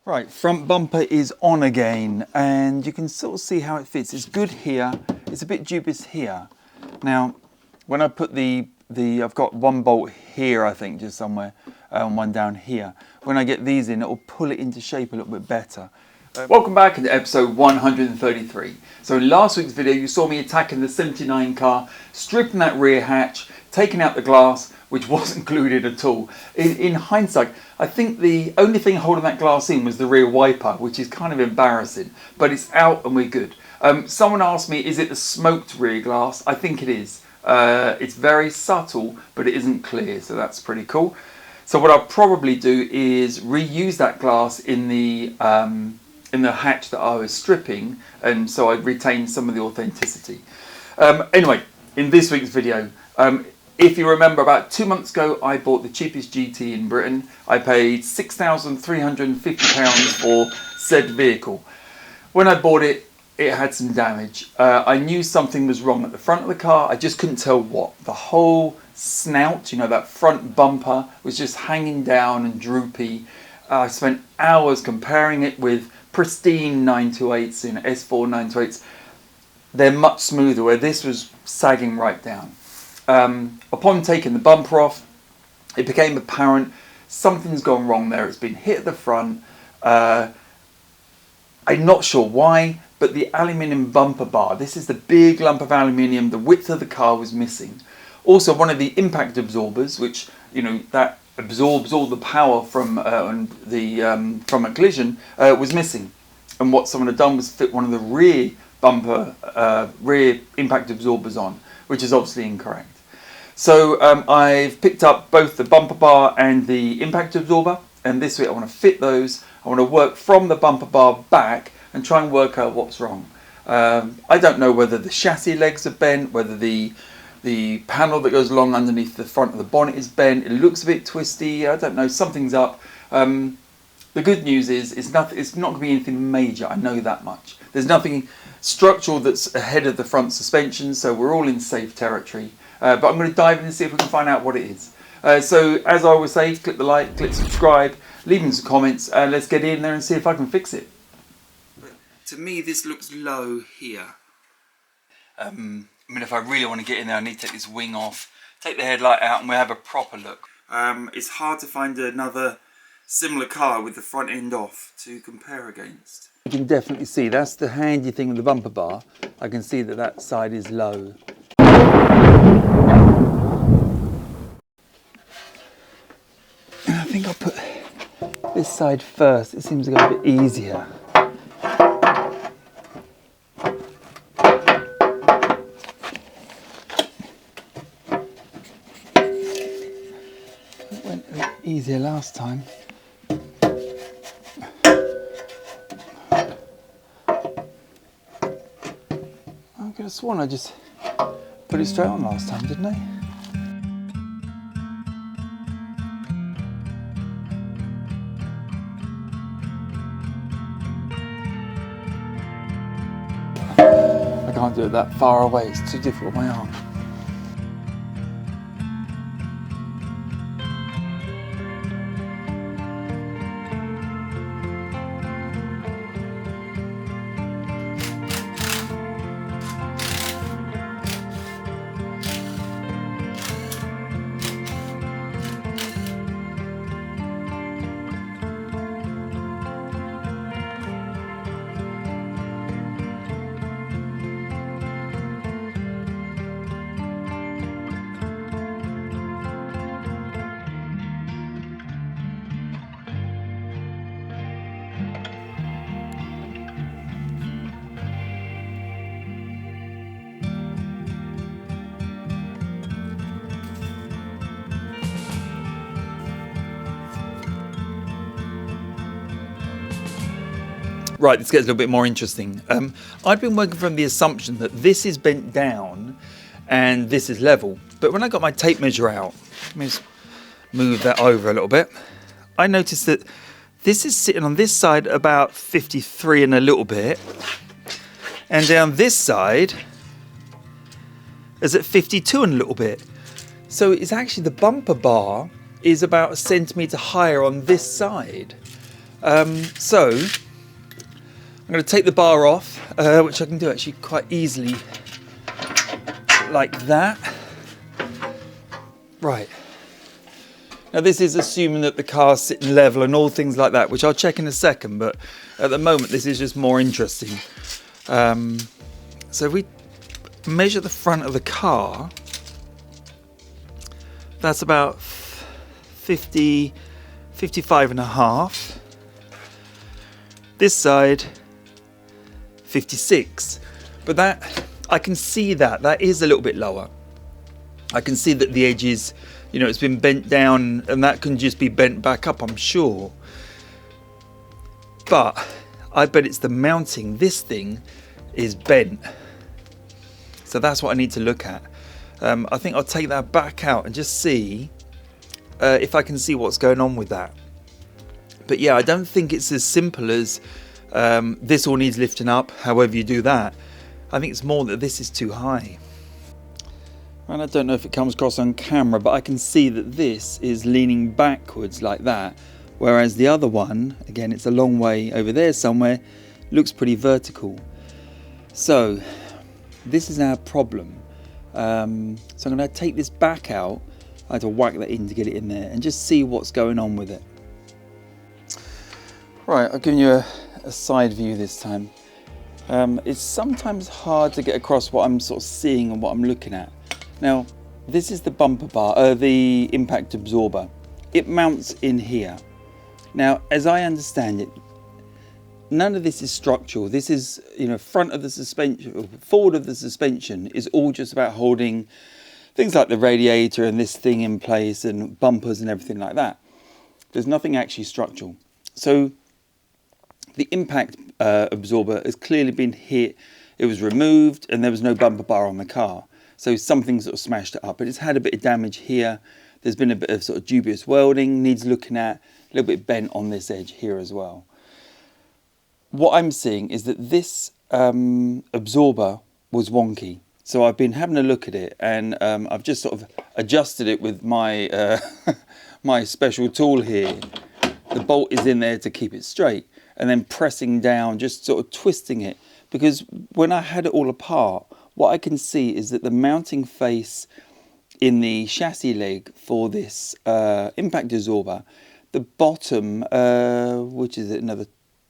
Right, front bumper is on again, and you can sort of see how it fits. It's good here, it's a bit dubious here. Now, when I put I've got one bolt here, I think, just somewhere, and one down here. When I get these in, it'll pull it into shape a little bit better. Welcome back to episode 133. So in last week's video, you saw me attacking the 79 car, stripping that rear hatch, taking out the glass, which wasn't included at all. In hindsight, I think the only thing holding that glass in was the rear wiper, which is kind of embarrassing, but it's out and we're good. Someone asked me, is it the smoked rear glass? I think it is. It's very subtle, but it isn't clear, so that's pretty cool. So what I'll probably do is reuse that glass in the hatch that I was stripping, and so I retain some of the authenticity. Anyway, in this week's video, if you remember, about 2 months ago, I bought the cheapest GT in Britain. I paid £6,350 for said vehicle. When I bought it, it had some damage. I knew something was wrong at the front of the car. I just couldn't tell what. The whole snout, you know, that front bumper was just hanging down and droopy. I spent hours comparing it with pristine 928s, you know, S4 928s. They're much smoother, where this was sagging right down. Upon taking the bumper off, it became apparent something's gone wrong there. It's been hit at the front. I'm not sure why, but the aluminium bumper bar, this is the big lump of aluminium, the width of the car was missing. Also, one of the impact absorbers, which, you know, that absorbs all the power from a collision, was missing. And what someone had done was fit one of the rear bumper, rear impact absorbers on, which is obviously incorrect. So I've picked up both the bumper bar and the impact absorber, and this week I want to fit those. I want to work from the bumper bar back and try and work out what's wrong. I don't know whether the chassis legs are bent, whether the panel that goes along underneath the front of the bonnet is bent. It looks a bit twisty. I don't know, something's up. The good news is it's not going to be anything major. I know that much. There's nothing structural that's ahead of the front suspension, so we're all in safe territory. But I'm going to dive in and see if we can find out what it is. So as I always say, click the like, click subscribe, leave me some comments, and let's get in there and see if I can fix it. To me, this looks low here. I mean, if I really want to get in there, I need to take this wing off, take the headlight out, and we'll have a proper look. It's hard to find another similar car with the front end off to compare against. You can definitely see, that's the handy thing with the bumper bar. I can see that that side is low. I think I'll put this side first. It seems to go a bit easier. It went a bit easier last time. I could have sworn I just put it straight on last time, didn't I? I can't do it that far away, it's too difficult with my arm. Right, this gets a little bit more interesting. I've been working from the assumption that this is bent down and this is level. But when I got my tape measure out, let me just move that over a little bit. I noticed that this is sitting on this side about 53 and a little bit. And down this side is at 52 and a little bit. So it's actually the bumper bar is about a centimetre higher on this side. So I'm going to take the bar off, which I can do actually quite easily, like that. Right. Now this is assuming that the car's sitting level and all things like that, which I'll check in a second, but at the moment this is just more interesting. So if we measure the front of the car, that's about 50, 55 and a half. This side, 56. But that, I can see that is a little bit lower. I can see that the edge is, you know, it's been bent down, and that can just be bent back up, I'm sure. But I bet it's the mounting. This thing is bent. So that's what I need to look at. I think I'll take that back out and just see if I can see what's going on with that. But yeah, I don't think it's as simple as this all needs lifting up, however you do that. I think it's more that this is too high. And I don't know if it comes across on camera, but I can see that this is leaning backwards like that, whereas the other one, again, it's a long way over there somewhere, looks pretty vertical. So this is our problem. So I'm going to take this back out. I had to whack that in to get it in there and just see what's going on with it. Right, I've given you a side view this time. It's sometimes hard to get across what I'm sort of seeing and what I'm looking at. Now, this is the bumper bar, the impact absorber. It mounts in here. Now, as I understand it, none of this is structural. This is, you know, front of the suspension, forward of the suspension is all just about holding things like the radiator and this thing in place and bumpers and everything like that. There's nothing actually structural. So the impact absorber has clearly been hit. It was removed and there was no bumper bar on the car. So something sort of smashed it up, but it's had a bit of damage here. There's been a bit of sort of dubious welding, needs looking at, a little bit bent on this edge here as well. What I'm seeing is that this absorber was wonky. So I've been having a look at it, and I've just sort of adjusted it with my, my special tool here. The bolt is in there to keep it straight, and then pressing down, just sort of twisting it. Because when I had it all apart, what I can see is that the mounting face in the chassis leg for this impact absorber, the bottom, which is another,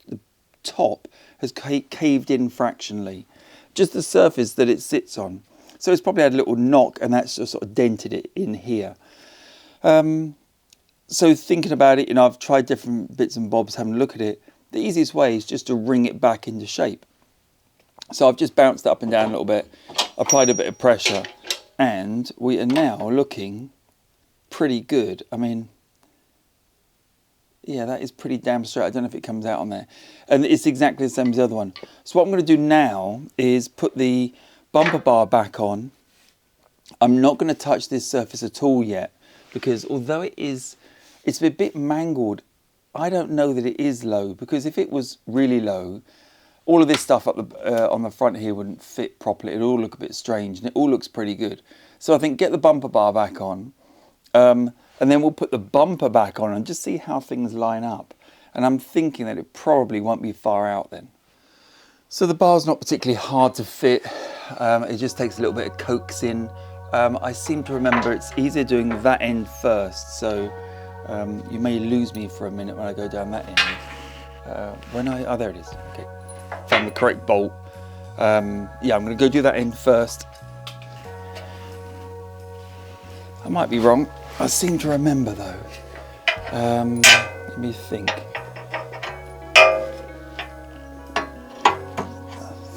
the top, has caved in fractionally. Just the surface that it sits on. So it's probably had a little knock, and that's just sort of dented it in here. So thinking about it, you know, I've tried different bits and bobs, having a look at it. The easiest way is just to wring it back into shape. So I've just bounced it up and down a little bit, applied a bit of pressure, and we are now looking pretty good. I mean, yeah, that is pretty damn straight. I don't know if it comes out on there. And it's exactly the same as the other one. So what I'm going to do now is put the bumper bar back on. I'm not going to touch this surface at all yet, because although it's a bit mangled, I don't know that it is low, because if it was really low, all of this stuff up on the front here wouldn't fit properly. It'd all look a bit strange, and it all looks pretty good. So I think get the bumper bar back on, and then we'll put the bumper back on and just see how things line up. And I'm thinking that it probably won't be far out then. So the bar's not particularly hard to fit. It just takes a little bit of coaxing. I seem to remember it's easier doing that end first, so you may lose me for a minute when I go down that end. Oh, there it is. Okay. Found the correct bolt. Yeah, I'm going to go do that end first. I might be wrong. I seem to remember though. Let me think. I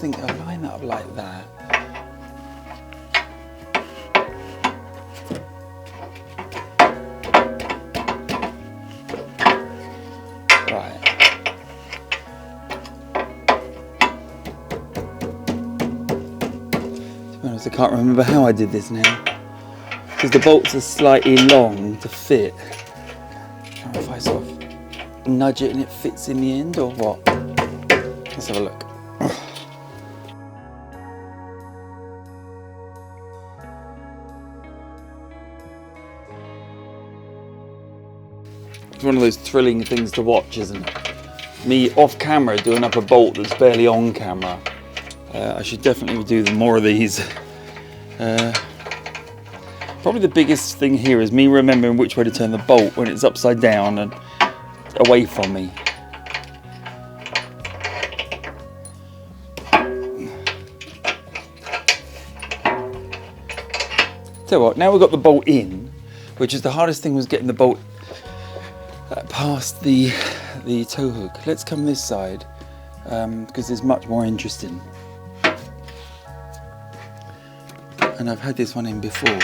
think I'll line that up like that. I can't remember how I did this now, because the bolts are slightly long to fit. I don't know if I sort of nudge it and it fits in the end or what. Let's have a look. It's one of those thrilling things to watch, isn't it? me off camera doing up a bolt that's barely on camera. I should definitely do more of these. Probably the biggest thing here is me remembering which way to turn the bolt when it's upside down and away from me. So what, now we've got the bolt in, which is the hardest thing, was getting the bolt past the tow hook. Let's come this side, because it's much more interesting. And I've had this one in before.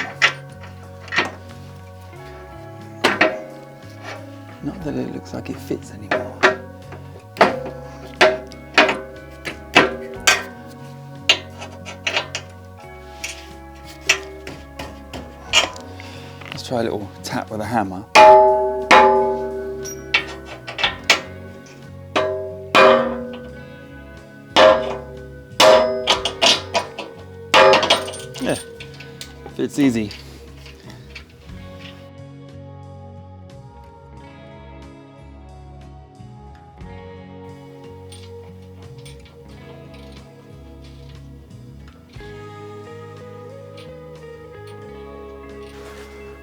Not that it looks like it fits anymore. Let's try a little tap with a hammer. Yeah, fits easy.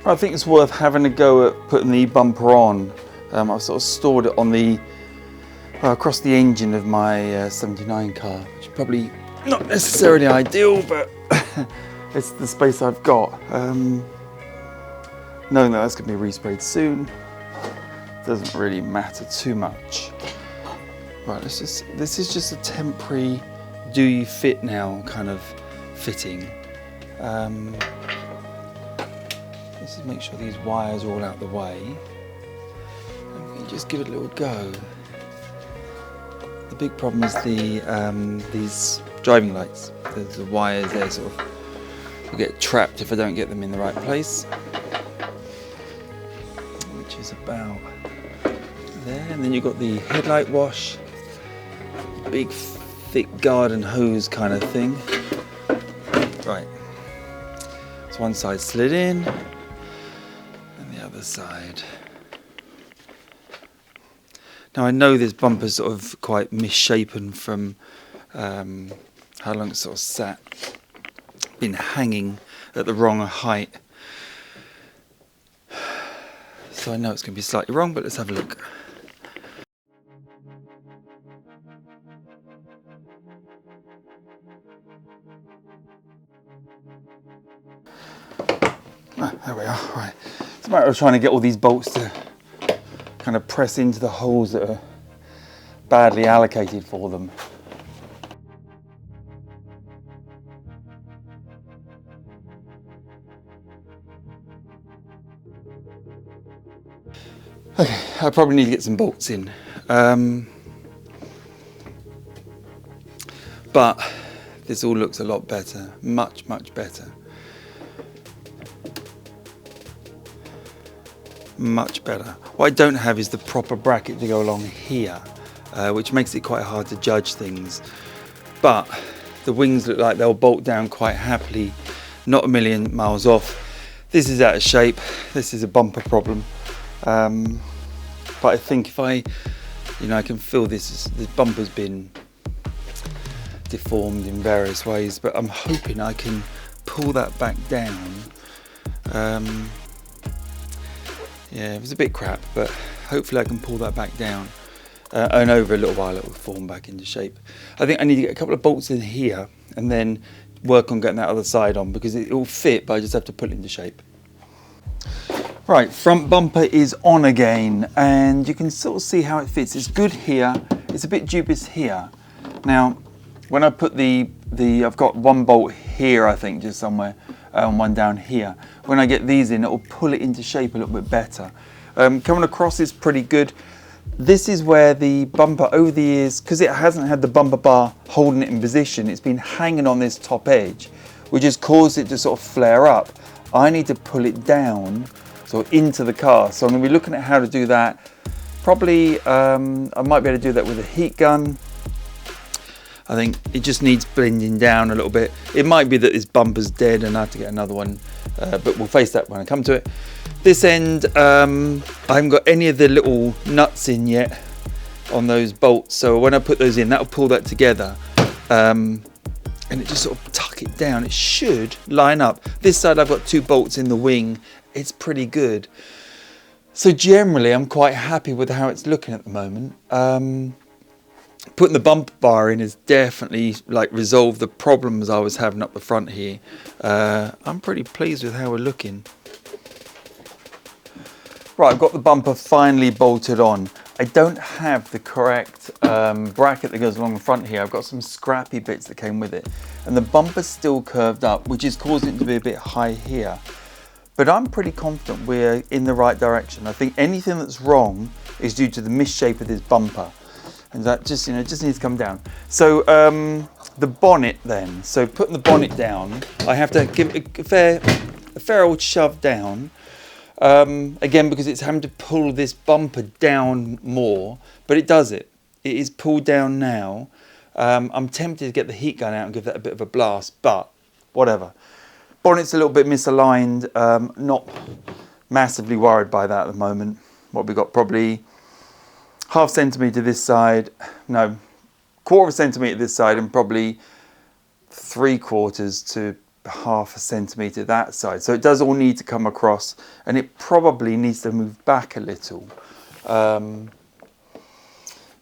I think it's worth having a go at putting the bumper on. I've sort of stored it on the across the engine of my 79 car, which is probably not necessarily ideal, but it's the space I've got. Knowing that that's going to be resprayed soon, doesn't really matter too much. Right, this is just a temporary do you fit now kind of fitting. Let's just make sure these wires are all out the way. And we can just give it a little go. The big problem is these driving lights. The wires there sort of will get trapped if I don't get them in the right place. Which is about there. And then you've got the headlight wash. Big thick garden hose kind of thing. Right. So one side slid in. Other side. Now I know this bumper's sort of quite misshapen from how long it's sort of sat, been hanging at the wrong height. So I know it's going to be slightly wrong, but let's have a look. There we are, right. It's a matter of trying to get all these bolts to kind of press into the holes that are badly allocated for them. Okay, I probably need to get some bolts in. But this all looks a lot better, much, much better. Much better. What I don't have is the proper bracket to go along here, which makes it quite hard to judge things. But the wings look like they'll bolt down quite happily, not a million miles off. This is out of shape. This is a bumper problem. But I think if I can feel this bumper's been deformed in various ways, but I'm hoping I can pull that back down. Yeah, it was a bit crap, but hopefully I can pull that back down. And over a little while it will form back into shape. I think I need to get a couple of bolts in here and then work on getting that other side on, because it will fit, but I just have to put it into shape. Right, front bumper is on again, and you can sort of see how it fits. It's good here, it's a bit dubious here. Now, when I put I've got one bolt here, I think, just somewhere, and one down here. When I get these in, it will pull it into shape a little bit better. Coming across is pretty good. This is where the bumper over the years, because it hasn't had the bumper bar holding it in position, it's been hanging on this top edge, which has caused it to sort of flare up. I need to pull it down, sort of into the car. So I'm going to be looking at how to do that. Probably, I might be able to do that with a heat gun. I think it just needs blending down a little bit. It might be that this bumper's dead and I have to get another one, but we'll face that when I come to it. This end, I haven't got any of the little nuts in yet. on those bolts. So when I put those in, that'll pull that together. And it just sort of tuck it down. It should line up. This side I've got 2 bolts in the wing. It's pretty good. So generally I'm quite happy with how it's looking at the moment. Putting the bumper bar in has definitely like resolved the problems I was having up the front here. I'm pretty pleased with how we're looking. Right, I've got the bumper finally bolted on. I don't have the correct bracket that goes along the front here. I've got some scrappy bits that came with it. And the bumper's still curved up, which is causing it to be a bit high here. But I'm pretty confident we're in the right direction. I think anything that's wrong is due to the misshape of this bumper. And that just, just needs to come down. So the bonnet then. So putting the bonnet down, I have to give it a fair old shove down. Again, because it's having to pull this bumper down more, but it does it. It is pulled down now. I'm tempted to get the heat gun out and give that a bit of a blast, but whatever. Bonnet's a little bit misaligned. Not massively worried by that at the moment. What we got, probably ½ centimetre this side, no, quarter of a centimetre this side, and probably 3/4 to ½ centimetre that side. So it does all need to come across, and it probably needs to move back a little.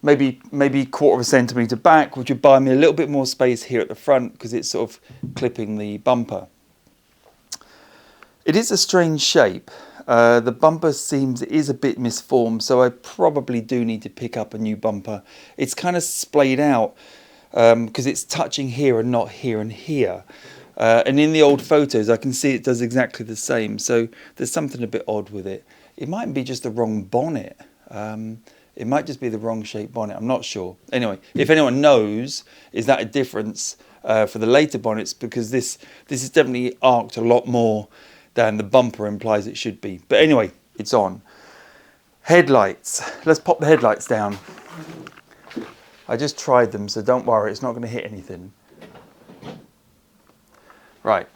Maybe 1/4 centimetre back, which would buy me a little bit more space here at the front because it's sort of clipping the bumper. It is a strange shape. The bumper is a bit misformed, so I probably do need to pick up a new bumper. It's kind of splayed out because it's touching here and not here and here. And in the old photos, I can see it does exactly the same. So there's something a bit odd with it. It might be just the wrong bonnet. It might just be the wrong shape bonnet. I'm not sure. Anyway, if anyone knows, is that a difference for the later bonnets? Because this is definitely arced a lot more than the bumper implies it should be. But anyway, it's on. Headlights. Let's pop the headlights down. I just tried them, so don't worry. It's not going to hit anything. Right,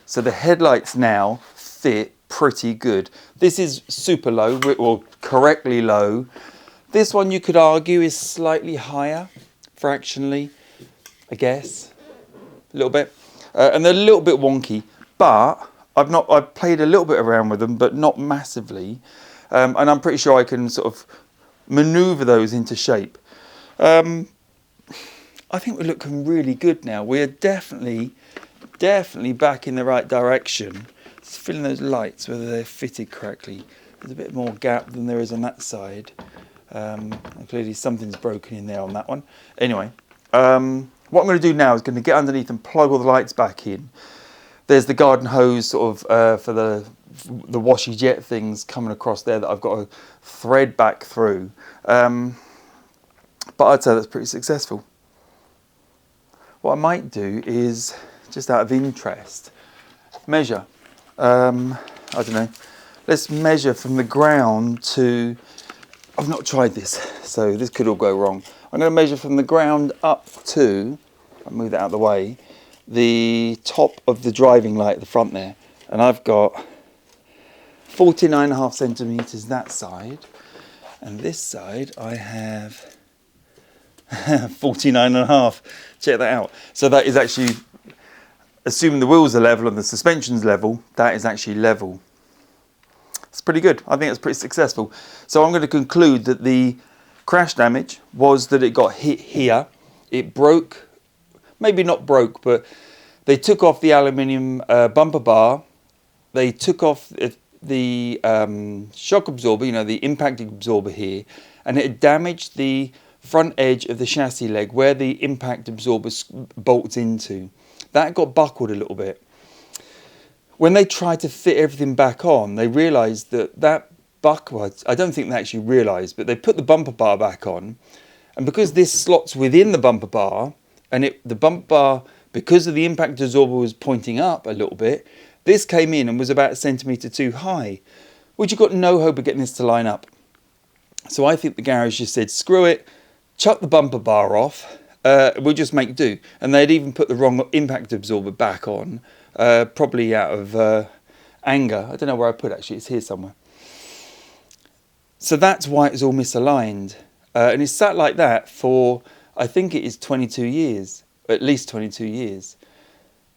so the headlights now fit pretty good. This is super low, or correctly low. This one you could argue is slightly higher, fractionally, I guess, a little bit. And they're a little bit wonky, but I've played a little bit around with them, but not massively. And I'm pretty sure I can sort of maneuver those into shape. I think we're looking really good now. We're definitely back in the right direction. Just feeling those lights, whether they're fitted correctly. There's a bit more gap than there is on that side. And clearly something's broken in there on that one. Anyway, what I'm going to do now is going to get underneath and plug all the lights back in. There's the garden hose sort of for the washy jet things coming across there that I've got to thread back through. But I'd say that's pretty successful. What I might do is, just out of interest, measure. I don't know. Let's measure from the ground to... I've not tried this, so this could all go wrong. I'm going to measure from the ground up to, I'll move that out of the way, the top of the driving light at the front there. And I've got 49.5 centimetres that side. And this side I have 49.5. Check that out. So that is actually, assuming the wheels are level and the suspension's level, that is actually level. It's pretty good. I think it's pretty successful. So I'm going to conclude that the crash damage was that it got hit here. It broke, maybe not broke, but they took off the aluminium bumper bar. They took off the shock absorber, the impact absorber here, and it had damaged the front edge of the chassis leg where the impact absorber bolts into. That got buckled a little bit. When they tried to fit everything back on, they realised that buckle, I don't think they actually realised, but they put the bumper bar back on, and because this slots within the bumper bar, and the bumper bar, because of the impact absorber was pointing up a little bit, this came in and was about 1 centimetre too high, which you've got no hope of getting this to line up. So I think the garage just said, screw it, chuck the bumper bar off, we'll just make do. And they'd even put the wrong impact absorber back on, probably out of anger. I don't know where I put it actually, it's here somewhere. So that's why it's all misaligned. And it's sat like that for, I think it is 22 years, at least 22 years.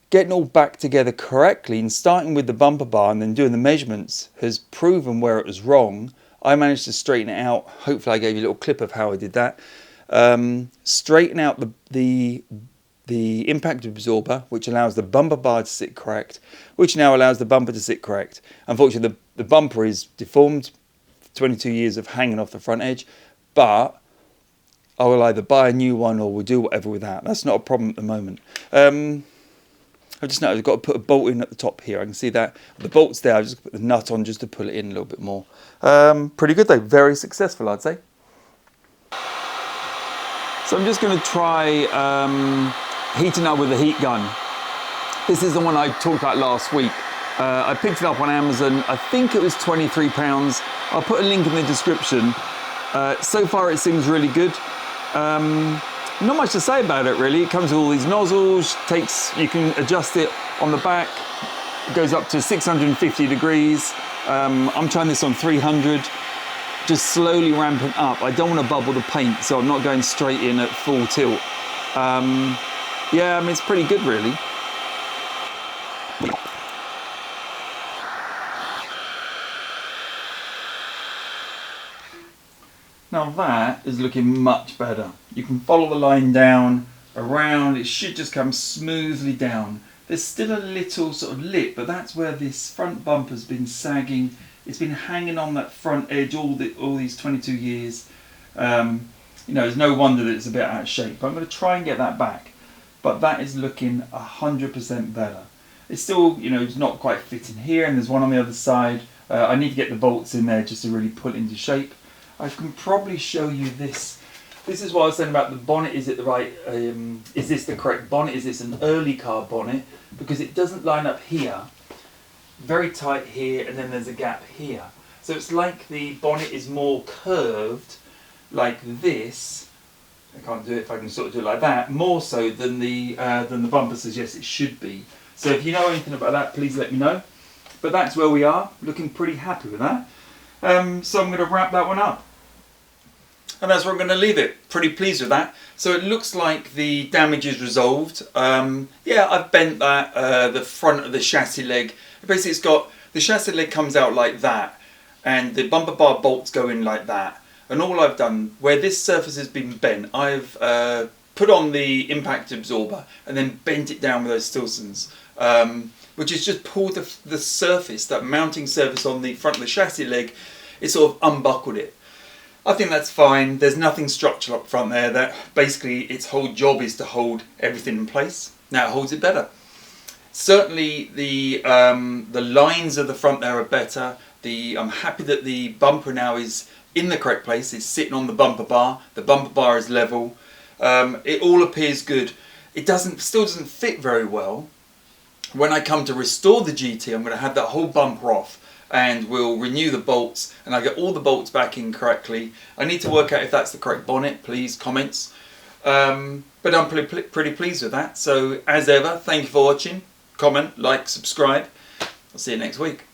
Getting all back together correctly and starting with the bumper bar and then doing the measurements has proven where it was wrong. I managed to straighten it out. Hopefully I gave you a little clip of how I did that. Straighten out the impact absorber, which allows the bumper bar to sit correct, which now allows the bumper to sit correct. Unfortunately, the bumper is deformed, 22 years of hanging off the front edge, but I will either buy a new one or we'll do whatever with that. That's not a problem at the moment. I've just noticed I've got to put a bolt in at the top here. I can see that. The bolt's there. I've just put the nut on just to pull it in a little bit more. Pretty good though. Very successful, I'd say. So I'm just going to try heating up with a heat gun. This is the one I talked about last week. I picked it up on Amazon. I think it was £23. I'll put a link in the description. So far it seems really good. Not much to say about it really. It comes with all these nozzles, you can adjust it on the back. It goes up to 650 degrees. I'm trying this on 300, just slowly ramping up. I don't want to bubble the paint, so I'm not going straight in at full tilt. Yeah, I mean, it's pretty good really. Now that is looking much better. You can follow the line down, around, it should just come smoothly down. There's still a little sort of lip, but that's where this front bumper's been sagging. It's been hanging on that front edge all these 22 years. You know, it's no wonder that it's a bit out of shape. But I'm going to try and get that back. But that is looking 100% better. It's still, you know, it's not quite fitting here, and there's one on the other side. I need to get the bolts in there just to really put it into shape. I can probably show you this. This is what I was saying about the bonnet. Is it the right, is this the correct bonnet? Is this an early car bonnet? Because it doesn't line up here. Very tight here, and then there's a gap here. So it's like the bonnet is more curved, like this. I can't do it if I can sort of do it like that. More so than the bumper suggests it should be. So if you know anything about that, please let me know. But that's where we are. Looking pretty happy with that. So I'm going to wrap that one up. And that's where I'm going to leave it. Pretty pleased with that. So it looks like the damage is resolved. Yeah, I've bent that, the front of the chassis leg. Basically it's got, the chassis leg comes out like that, and the bumper bar bolts go in like that. And all I've done, where this surface has been bent, I've put on the impact absorber and then bent it down with those Stilsons. Which is just pulled the surface, that mounting surface on the front of the chassis leg, it sort of unbuckled it. I think that's fine. There's nothing structural up front there. That basically its whole job is to hold everything in place. Now it holds it better. Certainly the lines of the front there are better. I'm happy that the bumper now is in the correct place. It's sitting on the bumper bar. The bumper bar is level. It all appears good. It still doesn't fit very well. When I come to restore the GT, I'm going to have that whole bumper off and we'll renew the bolts, and I get all the bolts back in correctly. I need to work out if that's the correct bonnet. Please comments. But I'm pretty pleased with that. So as ever, thank you for watching. Comment, like, subscribe. I'll see you next week.